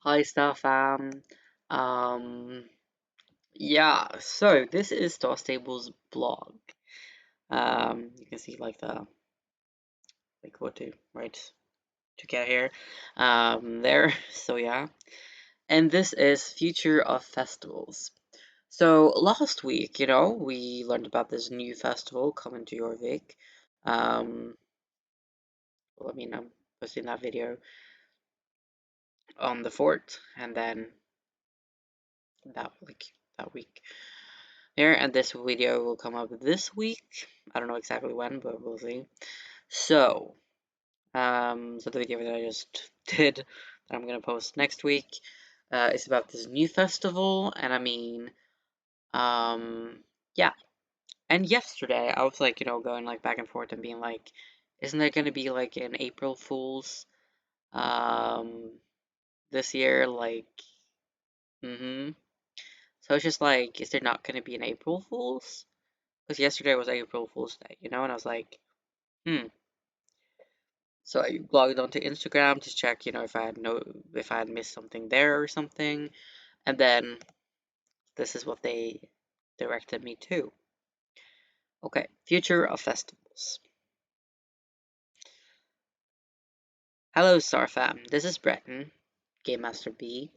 Hi, Star fam. Um, yeah, so this is Star Stable's blog. You can see what to write to get here. There. So yeah, and this is future of festivals. So last week, we learned about this new festival coming to Jorvik. Um, I'm posting that video on the fort, and then that week. There, and this video will come up this week. I don't know exactly when, but we'll see. So, so the video that I just did that I'm gonna post next week is about this new festival, and yeah. And yesterday I was going back and forth and being like, isn't there gonna be like an April Fools this year? Mm-hmm. So it's just like, is there not gonna be an April Fools? Because yesterday was April Fool's Day, and I was like, hmm. So I logged onto Instagram to check, if I had missed something there or something, and then this is what they directed me to. Okay, future of festivals. Hello, Starfam. This is Breton, Game Master B,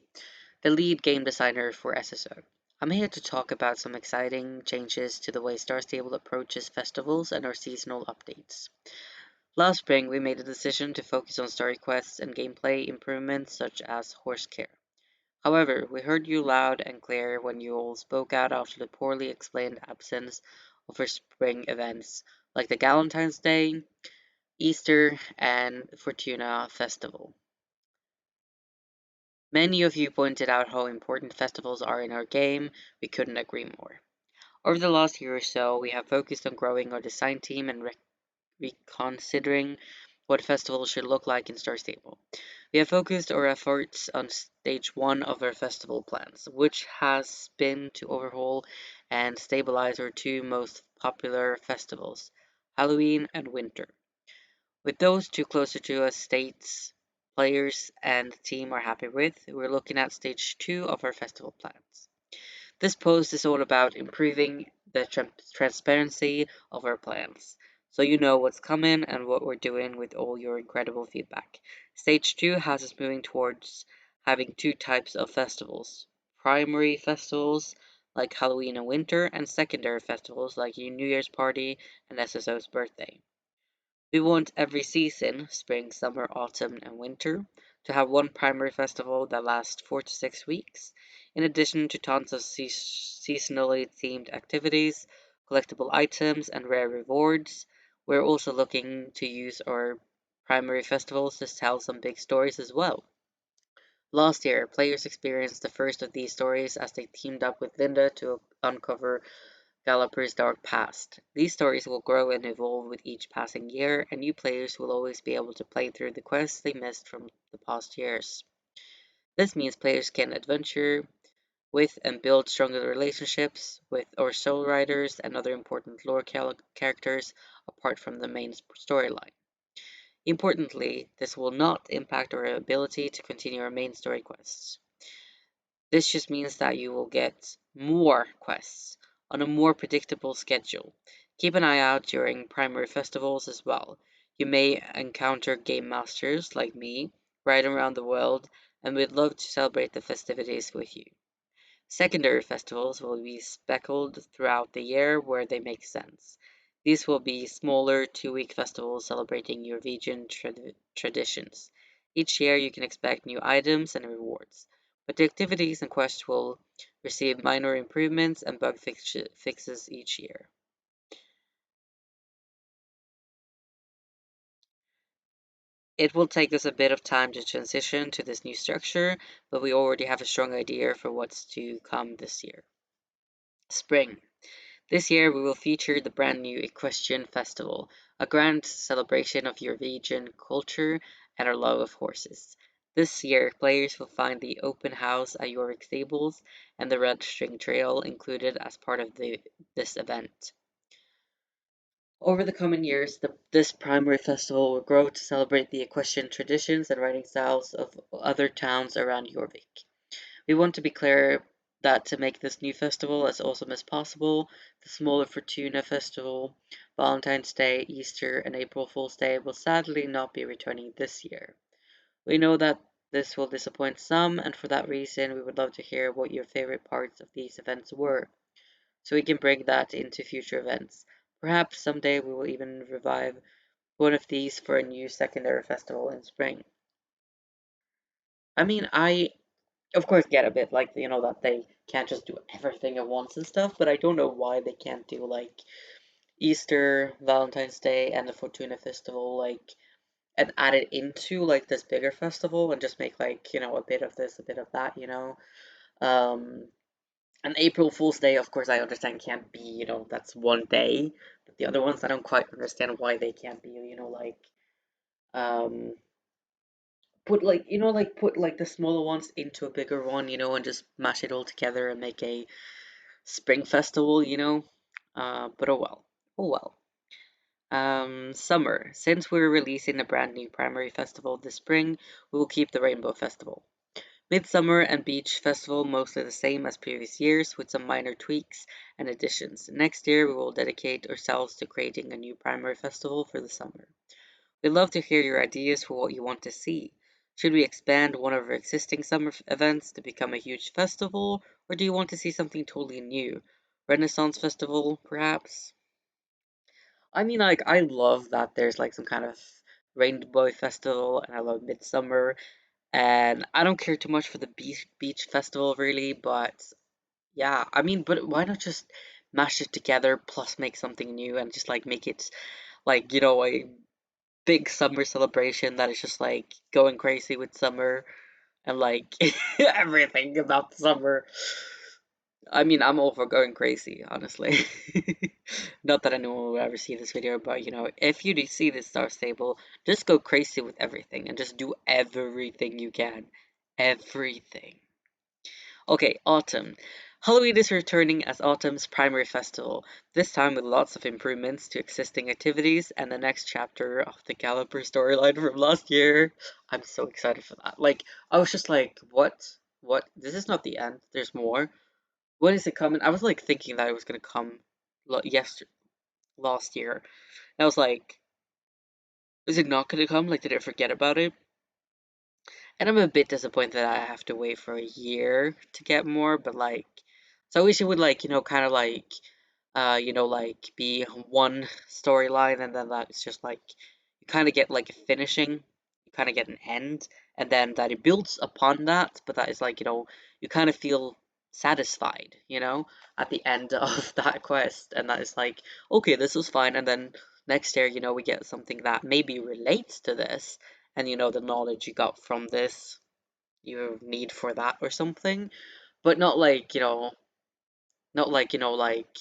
the lead game designer for SSO. I'm here to talk about some exciting changes to the way Star Stable approaches festivals and our seasonal updates. Last spring, we made a decision to focus on story quests and gameplay improvements such as horse care. However, we heard you loud and clear when you all spoke out after the poorly explained absence of our spring events like the Galentine's Day, Easter, and Fortuna Festival. Many of you pointed out how important festivals are in our game. We couldn't agree more. Over the last year or so, we have focused on growing our design team and reconsidering what festivals should look like in Star Stable. We have focused our efforts on stage 1 of our festival plans, which has been to overhaul and stabilize our two most popular festivals, Halloween and Winter. With those two closer to us states, players and the team are happy with, we're looking at stage 2 of our festival plans. This post is all about improving the transparency of our plans, so you know what's coming and what we're doing with all your incredible feedback. Stage 2 has us moving towards having two types of festivals: primary festivals like Halloween and Winter, and secondary festivals like your New Year's party and SSO's birthday. We want every season, spring, summer, autumn, and winter, to have one primary festival that lasts 4 to 6 weeks, in addition to tons of seasonally themed activities, collectible items, and rare rewards. We're also looking to use our primary festivals to tell some big stories as well. Last year, players experienced the first of these stories as they teamed up with Linda to uncover Galloper's dark past. These stories will grow and evolve with each passing year, and new players will always be able to play through the quests they missed from the past years. This means players can adventure with and build stronger relationships with our soul riders and other important lore characters apart from the main storyline. Importantly, this will not impact our ability to continue our main story quests. This just means that you will get more quests on a more predictable schedule. Keep an eye out during primary festivals as well. You may encounter game masters like me right around the world, and we'd love to celebrate the festivities with you. Secondary festivals will be speckled throughout the year where they make sense. These will be smaller 2-week festivals celebrating your region traditions. Each year you can expect new items and rewards, but the activities and quests will receive minor improvements and bug fixes each year. It will take us a bit of time to transition to this new structure, but we already have a strong idea for what's to come this year. Spring. This year we will feature the brand new Equestrian Festival, a grand celebration of your region culture and our love of horses. This year, players will find the open house at Yorick Stables and the Red String Trail included as part of this event. Over the coming years, this primary festival will grow to celebrate the equestrian traditions and riding styles of other towns around Jorvik. We want to be clear that to make this new festival as awesome as possible, the smaller Fortuna Festival, Valentine's Day, Easter, and April Fool's Day will sadly not be returning this year. We know that this will disappoint some, and for that reason, we would love to hear what your favorite parts of these events were, so we can bring that into future events. Perhaps someday we will even revive one of these for a new secondary festival in spring. I mean, I of course get a bit like, that they can't just do everything at once and stuff, but I don't know why they can't do like Easter, Valentine's Day, and the Fortuna Festival, like, and add it into like this bigger festival and just make like, a bit of this, a bit of that, Um, and April Fool's Day, of course, I understand can't be, that's one day, but the other ones, I don't quite understand why they can't be, like, um, put like the smaller ones into a bigger one, and just mash it all together and make a spring festival, but oh well. Oh well. Summer. Since we're releasing a brand new primary festival this spring, we will keep the Rainbow Festival. Midsummer and Beach Festival mostly the same as previous years with some minor tweaks and additions. Next year we will dedicate ourselves to creating a new primary festival for the summer. We'd love to hear your ideas for what you want to see. Should we expand one of our existing summer events to become a huge festival, or do you want to see something totally new? Renaissance Festival, perhaps? I mean, like, I love that there's like some kind of rainbow festival, and I love Midsummer, and I don't care too much for the beach festival, really, but yeah, I mean, but why not just mash it together plus make something new and just like make it like, a big summer celebration that is just like going crazy with summer and like everything about summer. I mean, I'm all for going crazy, honestly. Not that anyone will ever see this video, but if you do see this Star Stable, just go crazy with everything and just do everything you can. Everything. Okay, autumn. Halloween is returning as autumn's primary festival, this time with lots of improvements to existing activities and the next chapter of the Caliper storyline from last year. I'm so excited for that. Like, I was just like, what? What? This is not the end. There's more. When is it coming? I was like thinking that it was gonna come last year. And I was like, is it not gonna come? Like, did I forget about it? And I'm a bit disappointed that I have to wait for a year to get more, but like, so I wish it would like, kind of like, like be one storyline and then that's just like, you kind of get like a finishing, you kind of get an end, and then that it builds upon that, but that is like, you kind of feel satisfied, at the end of that quest, and that is like, okay, this was fine, and then next year, we get something that maybe relates to this, and the knowledge you got from this you need for that or something, but not like not like like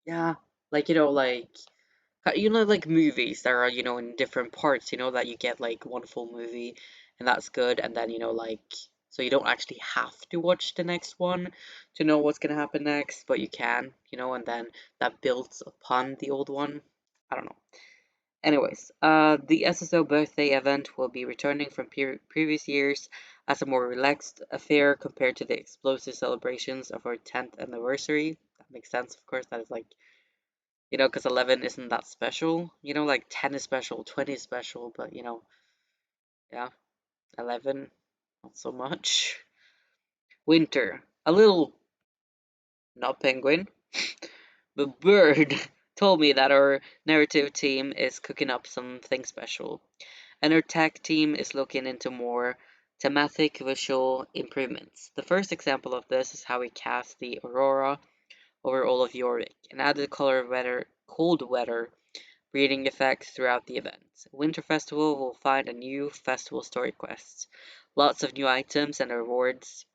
yeah, like like movies that are in different parts, that you get like one full movie and that's good, and then like so you don't actually have to watch the next one to know what's gonna happen next, but you can, and then that builds upon the old one. I don't know. Anyways, the SSO birthday event will be returning from previous years as a more relaxed affair compared to the explosive celebrations of our 10th anniversary. That makes sense, of course. That is like, because 11 isn't that special. Like 10 is special, 20 is special, but yeah, 11, not so much. Winter, a little, not penguin, but bird told me that our narrative team is cooking up something special, and our tech team is looking into more thematic visual improvements. The first example of this is how we cast the aurora over all of Jorvik and added cold weather breeding effect throughout the event. Winter Festival will find a new festival story quest, lots of new items and rewards,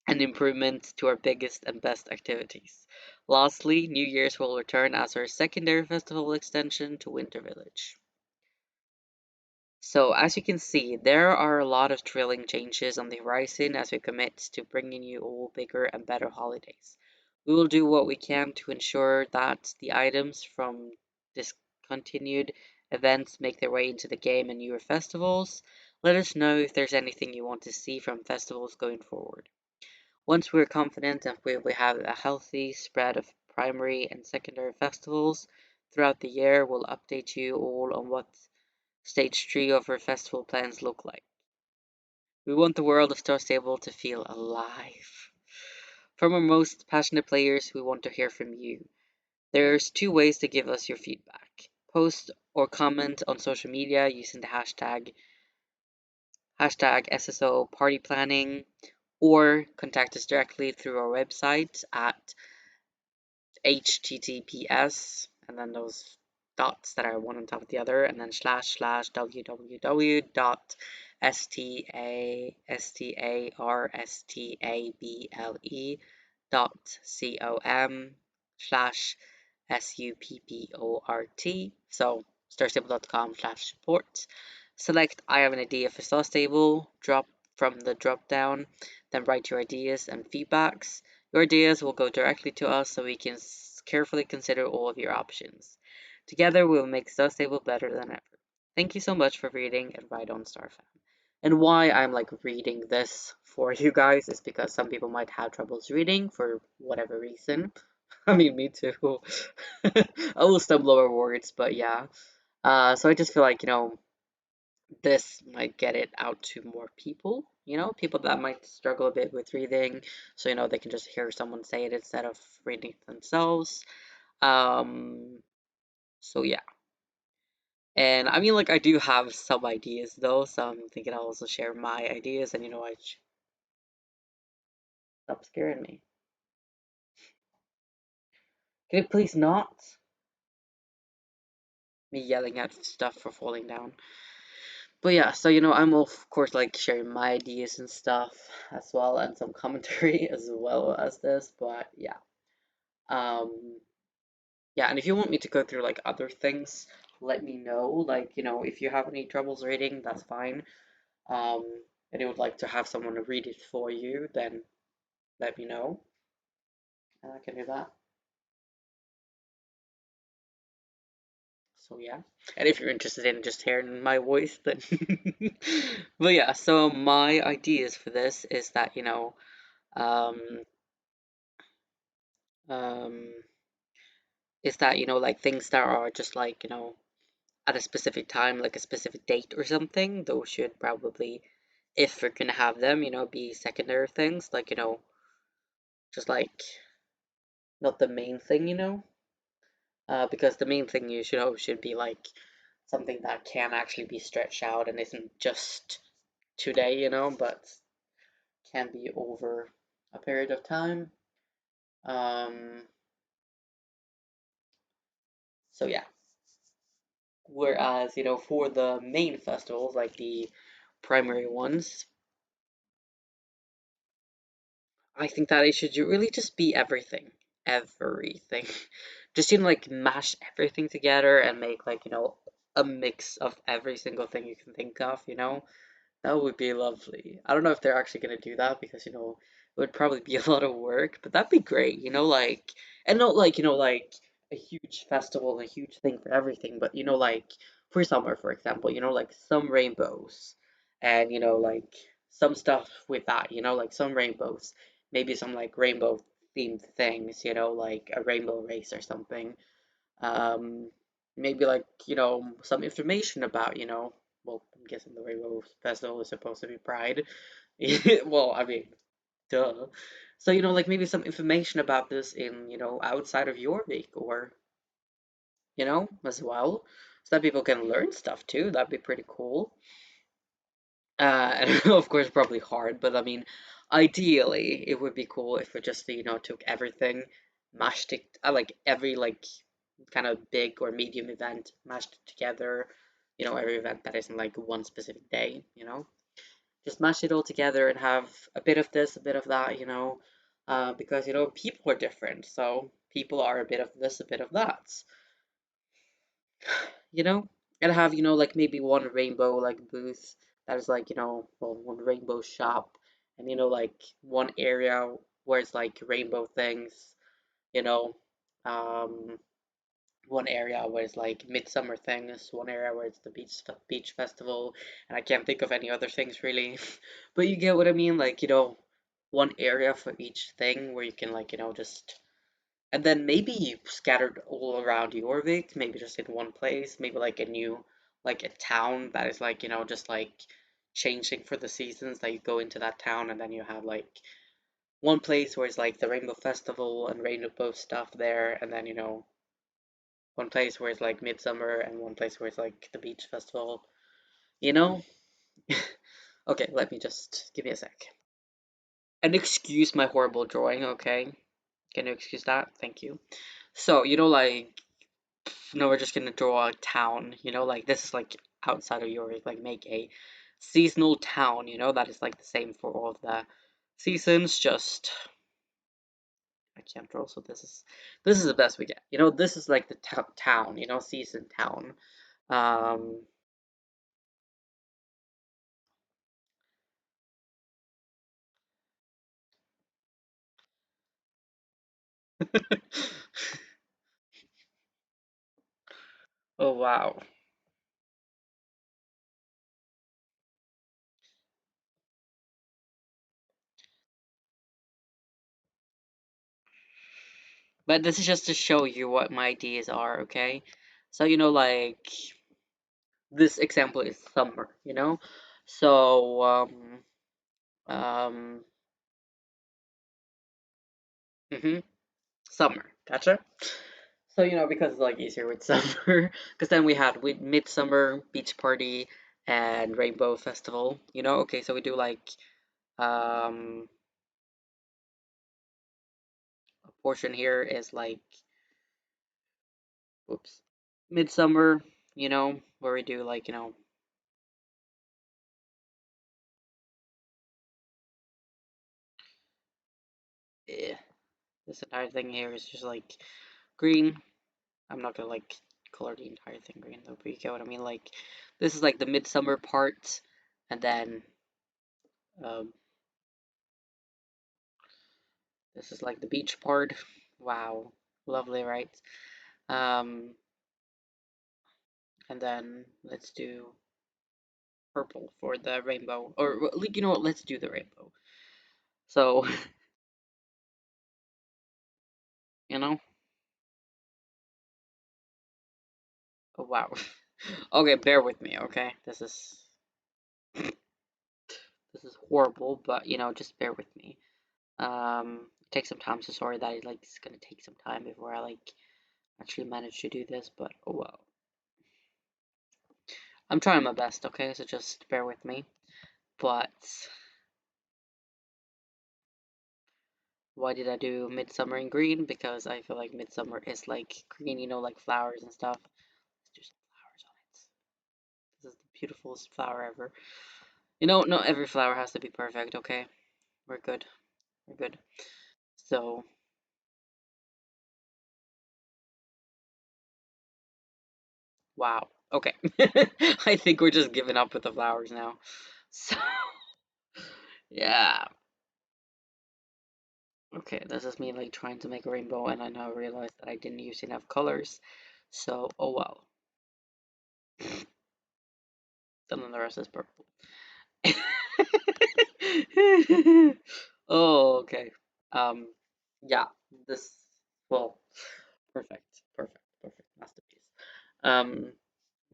and improvements to our biggest and best activities. Lastly, New Year's will return as our secondary festival extension to Winter Village. So as you can see, there are a lot of thrilling changes on the horizon as we commit to bringing you all bigger and better holidays. We will do what we can to ensure that the items from discontinued events make their way into the game and newer festivals. Let us know if there's anything you want to see from festivals going forward. Once we're confident that we will have a healthy spread of primary and secondary festivals throughout the year, we'll update you all on what stage 3 of our festival plans look like. We want the world of Star Stable to feel alive. From our most passionate players, we want to hear from you. There's two ways to give us your feedback. Post or comment on social media using the hashtag SSO party planning, or contact us directly through our website at https and then those dots that are one on top of the other, and then // www.starstable.com/support. So starstable.com/support. Select I have an idea for Star Stable, drop from the drop down, then write your ideas and feedbacks. Your ideas will go directly to us so we can carefully consider all of your options. Together, we will make Star Stable better than ever. Thank you so much for reading and Ride On Starfam. And why I'm like reading this for you guys is because some people might have troubles reading for whatever reason. I mean, me too. I will stumble over words, but yeah. So I just feel like, this might get it out to more people, people that might struggle a bit with reading, so they can just hear someone say it instead of reading it themselves. um so yeah, and I mean, like, I do have some ideas though, so I'm thinking I'll also share my ideas. And I stop scaring me. Can it please not? Me yelling at stuff for falling down. But yeah, so I'm of course like sharing my ideas and stuff as well, and some commentary as well as this. But yeah, um yeah, and if you want me to go through like other things, let me know. Like, if you have any troubles reading, that's fine. Um, and you would like to have someone to read it for you, then let me know, and I can do that. So yeah, and if you're interested in just hearing my voice, then but yeah. So my ideas for this is that um, um, like things that are just like at a specific time, like a specific date or something, those should probably, if we're gonna have them, be secondary things, like just like not the main thing, because the main thing you should be like something that can actually be stretched out and isn't just today, but can be over a period of time. Um, so yeah. Whereas, for the main festivals, like the primary ones, I think that it should really just be everything. Everything. Just, like mash everything together and make like, a mix of every single thing you can think of, That would be lovely. I don't know if they're actually gonna do that because, it would probably be a lot of work, but that'd be great, like, and not like, like a huge festival and a huge thing for everything, but like for summer, for example, like some rainbows and, like some stuff with that, like some rainbows, maybe some like rainbow themed things, like a rainbow race or something. Um, Maybe like, some information about, well, I'm guessing the Rainbow Festival is supposed to be Pride. Well, I mean, duh. So, like maybe some information about this in, outside of your week, or, as well, so that people can learn stuff too. That'd be pretty cool. And of course, probably hard, but I mean, ideally, it would be cool if we just, took everything, mashed it, like every like kind of big or medium event, mashed it together, every event that isn't like one specific day, just mash it all together and have a bit of this, a bit of that, because people are different, so people are a bit of this, a bit of that, you know, and have, like maybe one rainbow like booth that is like, well, one rainbow shop, and like one area where it's like rainbow things, you know, um, one area where it's like midsummer things, one area where it's the beach festival, and I can't think of any other things really. But you get what I mean, like, one area for each thing where you can like, just and then maybe scattered all around Jorvik, maybe just in one place, maybe like like a town that is like, just like changing for the seasons that you go into that town, and then you have like one place where it's like the Rainbow Festival and Rainbow stuff there, and then, one place where it's like midsummer and one place where it's like the beach festival, you know? Okay, let me just give me a sec. And excuse my horrible drawing, okay? Can you excuse that? Thank you. So, like, no, we're just gonna draw a town, like this is like outside of Europe, like make a seasonal town, that is like the same for all of the seasons, just I can't draw, so this is the best we get. This is like the town, season town. Um oh wow. But this is just to show you what my ideas are, okay? So, like this example is summer, So, um, mhm, summer, gotcha. So, because it's like easier with summer, because then we had with midsummer beach party and rainbow festival, Okay, so we do like um a portion here is like, whoops, midsummer, where we do like, eh, this entire thing here is just like green. I'm not gonna like color the entire thing green though, but you get what I mean. Like this is like the midsummer part, and then um, this is like the beach part. Wow, lovely, right? Um, and then let's do purple for the rainbow, or like what? Let's do the rainbow. So you know, oh, wow. Okay, bear with me. Okay, this is horrible, but just bear with me. Take some time. So sorry that it's gonna take some time before I like actually manage to do this, but oh well. I'm trying my best, okay? So just bear with me. But why did I do midsummer in green? Because I feel like midsummer is like green, like flowers and stuff. Let's do some flowers on it. This is the beautifulest flower ever. Not every flower has to be perfect, okay? We're good. We're good. So, wow. Okay. I think we're just giving up with the flowers now. So, yeah. Okay, this is me like trying to make a rainbow, and I now realize that I didn't use enough colors. So, oh well. And then the rest is purple. Oh, okay. Um, yeah, this, well, perfect, perfect, perfect masterpiece. Um,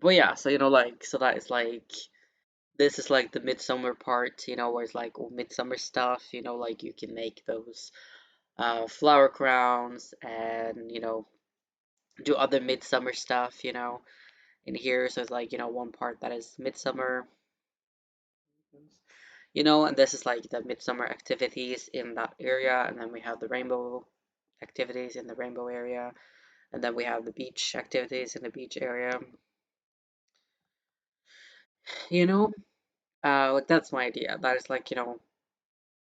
but yeah, so like, so that is like, this is like the midsummer part, where it's like all midsummer stuff, like you can make those flower crowns and do other midsummer stuff, in here. So it's like, one part that is midsummer, and this is like the midsummer activities in that area, and then we have the rainbow activities in the rainbow area, and then we have the beach activities in the beach area. You know, like that's my idea. That is like,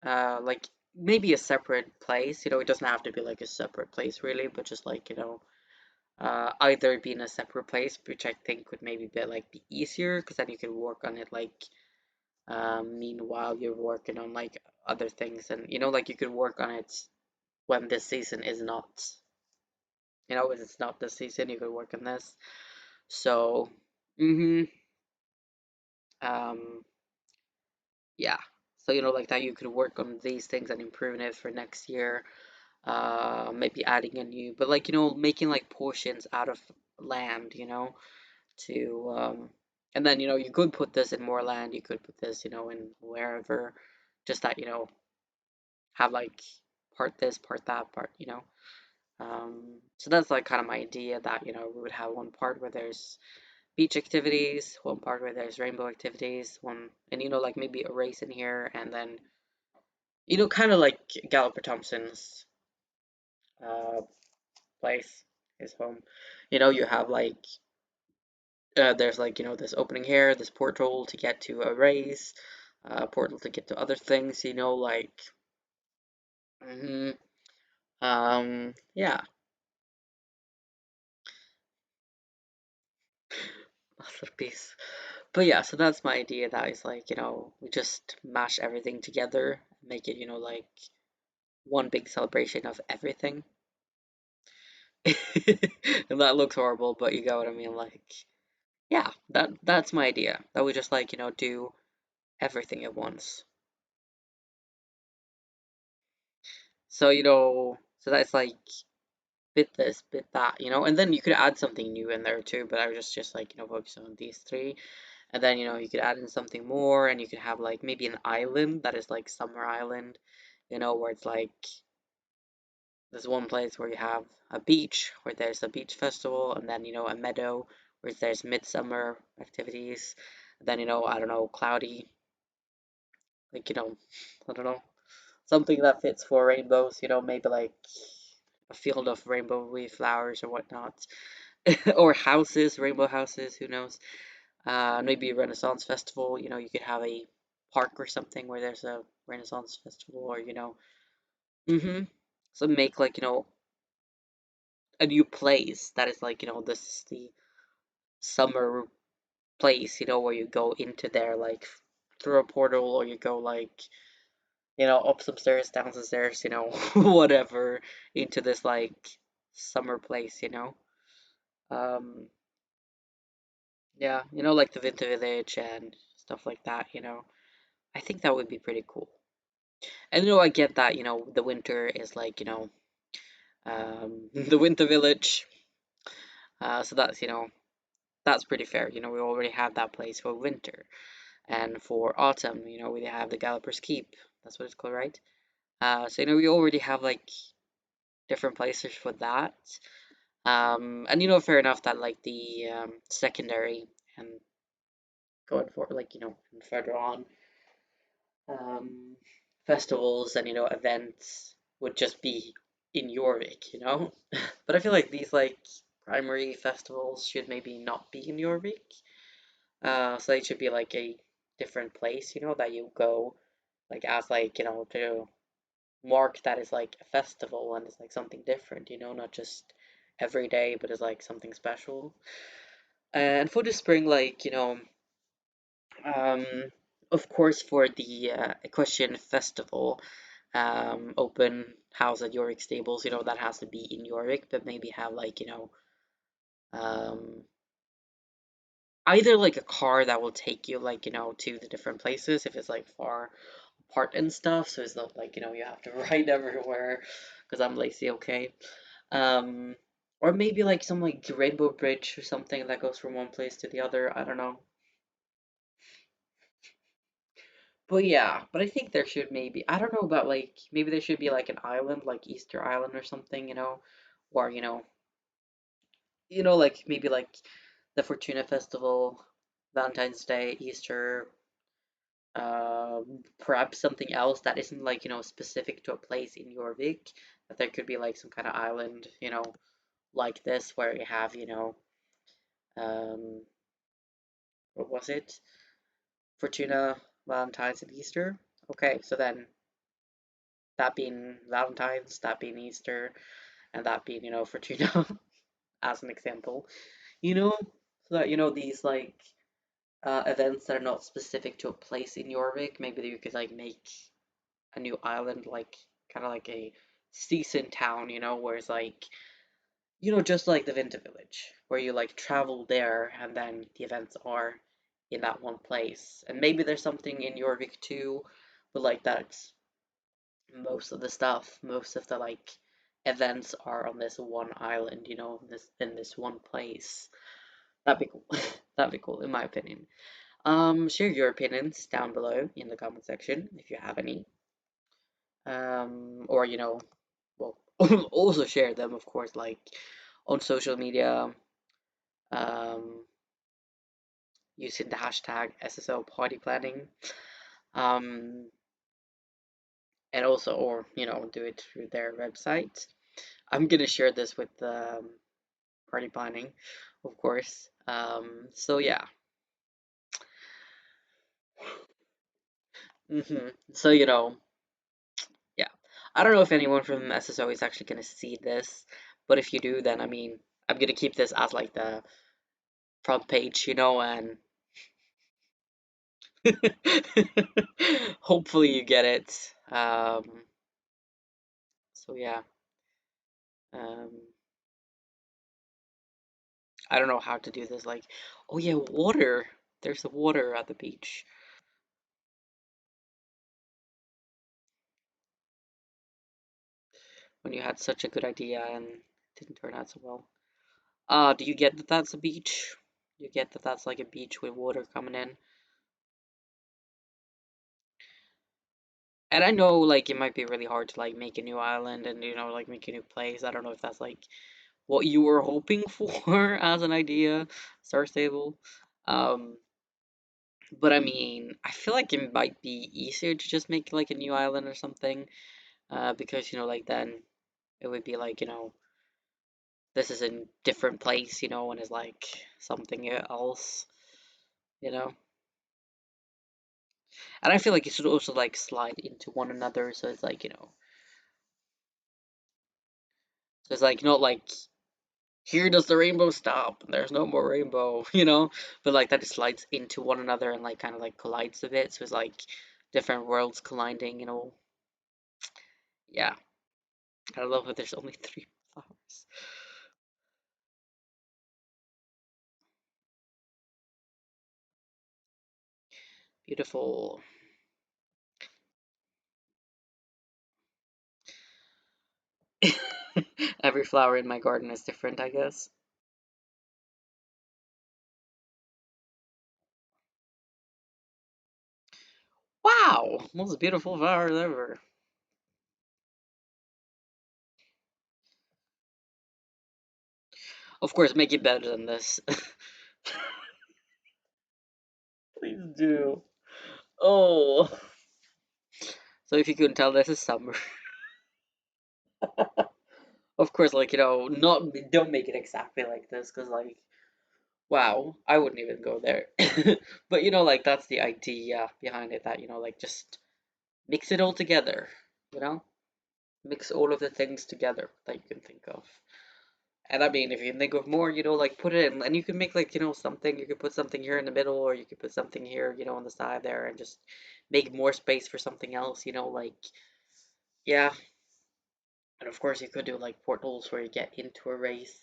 like maybe a separate place. It doesn't have to be like a separate place really, but just like, either be in a separate place, which I think would maybe be easier because then you can work on it like meanwhile you're working on like other things, and like you could work on it when this season is not You know, if it's not this season, you could work on this. So, mm-hmm, um, yeah. So, you know, like that, you could work on these things and improving it for next year. Maybe adding a new, but like, you know, making like portions out of land, you know, to, and then, you know, you could put this in more land, you could put this, you know, in wherever, just that, you know, have like part this, part that, part, you know. So that's like kind of my idea that, you know, we would have one part where there's beach activities, one part where there's rainbow activities, one, and you know, like maybe a race in here, and then, you know, kind of like Galloper Thompson's uh, place, his home. You know, you have like, there's like, you know, this opening here, this portal to get to a race, portal to get to other things, you know, like, mm-hmm, yeah, masterpiece. But yeah, so that's my idea. That is like, you know, we just mash everything together, make it, you know, like one big celebration of everything. And that looks horrible, but you get what I mean. Like, yeah, that's my idea. That we just like, you know, do everything at once. So, you know, so that's like bit this, bit that, you know, and then you could add something new in there too, but I was just like, you know, focus on these three. And then, you know, you could add in something more, and you could have like maybe an island that is like Summer Island, you know, where it's like there's one place where you have a beach, where there's a beach festival, and then, you know, a meadow where there's midsummer activities. Then, you know, I don't know, cloudy, like, you know, I don't know, something that fits for rainbows, you know, maybe like a field of rainbow flowers or whatnot. Or houses, rainbow houses, who knows? Maybe a Renaissance festival, you know, you could have a park or something where there's a Renaissance festival, or, you know, mm-hmm. So make like, you know, a new place that is like, you know, this is the summer place, you know, where you go into there like through a portal, or you go like, you know, up some stairs, down some stairs, you know, whatever, into this like summer place, you know. Um, yeah, you know, like the Winter Village and stuff like that, you know. I think that would be pretty cool. And you know, I get that, you know, the winter is like, you know, the Winter Village. So that's, you know, that's pretty fair. You know, we already have that place for winter. And for autumn, you know, we have the Galloper's Keep. That's what it's called, right? So, you know, we already have like different places for that. And, you know, fair enough that like the secondary and going for like, you know, further on, um, festivals and, you know, events would just be in Jorvik, you know. But I feel like these like primary festivals should maybe not be in Jorvik. So it should be like a different place, you know, that you go like as like, you know, to mark that is like a festival and it's like something different, you know, not just every day, but it's like something special. And for the spring, like, you know, um, of course, for the equestrian festival, open house at Yorick Stables, you know, that has to be in Yorick, but maybe have like, you know, um, either like a car that will take you like, you know, to the different places if it's like far apart and stuff, so it's not like, you know, you have to ride everywhere because I'm lazy, okay. Um, or maybe like some like rainbow bridge or something that goes from one place to the other. I don't know. But yeah, but I think there should maybe, I don't know about like, maybe there should be like an island, like Easter Island or something, you know, or you know, like maybe like the Fortuna Festival, Valentine's Day, Easter, perhaps something else that isn't like, you know, specific to a place in Jorvik, that there could be like some kind of island, you know, like this where you have, you know, um, what was it? Fortuna, Valentine's, and Easter. Okay, so then that being Valentine's, that being Easter, and that being, you know, Fortuna as an example, you know, so that, you know, these like events that are not specific to a place in Jorvik, maybe you could like make a new island, like kind of like a season town, you know, where it's like just like the Winter Village, where you like travel there and then the events are in that one place. And maybe there's something in Jorvik too, but like that's most of the stuff, most of the like events are on this one island, in this one place. That'd be cool. That'd be cool, in my opinion. Share your opinions down below in the comment section if you have any. Or well, also share them, of course, like on social media, um, using the hashtag SSO party planning. Um, and also, or do it through their website. I'm gonna share this with party planning, of course. So yeah. So yeah. I don't know if anyone from SSO is actually gonna see this, but if you do, then I mean, I'm gonna keep this as like the front page, and hopefully you get it. So yeah. Um, I don't know how to do this. Like, oh yeah, water. There's the water at the beach. When you had such a good idea and didn't turn out so well. Do you get that that's a beach? You get that that's like a beach with water coming in? And I know, like, it might be really hard to, like, make a new island and, like, make a new place. I don't know if that's, like, what you were hoping for as an idea, Star Stable. Um, but I mean, I feel like it might be easier to just make, like, a new island or something. Because, like, then it would be like, this is a different place, and is like something else, you know? And I feel like it should also, like, slide into one another, so it's like, so it's like not like here does the rainbow stop and there's no more rainbow, but like that it slides into one another and like kind of like collides a bit, so it's like different worlds colliding, yeah. I love that there's only three flowers. Beautiful. Every flower in my garden is different, I guess. Wow, most beautiful flowers ever. Of course, make it better than this. Please do. Oh, so if you couldn't tell, this is summer. Of course, like, not don't make it exactly like this, because like, wow, I wouldn't even go there. But like that's the idea behind it, that like just mix it all together, you know? Mix all of the things together that you can think of. And I mean, if you can think of more, like put it in, and you can make like, something, you could put something here in the middle, or you could put something here, on the side there, and just make more space for something else, like, yeah. And of course, you could do like portals where you get into a race,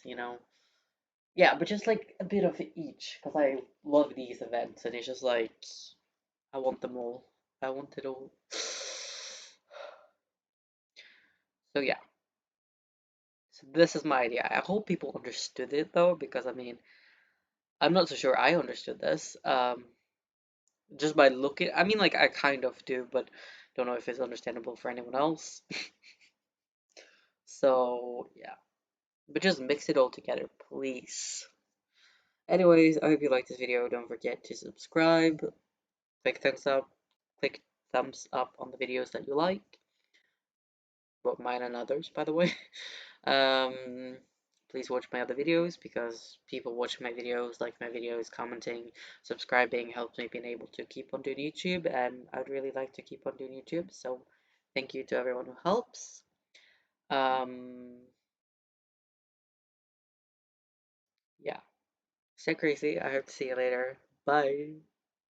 Yeah, but just like a bit of each, because I love these events, and it's just like, I want them all. I want it all. So yeah, so this is my idea. I hope people understood it though, because I mean, I'm not so sure I understood this. Just by looking, I mean, like I kind of do, but don't know if it's understandable for anyone else. So yeah, but just mix it all together, please. Anyways, I hope you liked this video. Don't forget to subscribe, click thumbs up, click thumbs up on the videos that you like, both mine and others, by the way. Um, please watch my other videos, because people watch my videos, like my videos, commenting, subscribing helps me being able to keep on doing YouTube, and I'd really like to keep on doing YouTube. So thank you to everyone who helps. Um, yeah, stay crazy. I hope to see you later. Bye.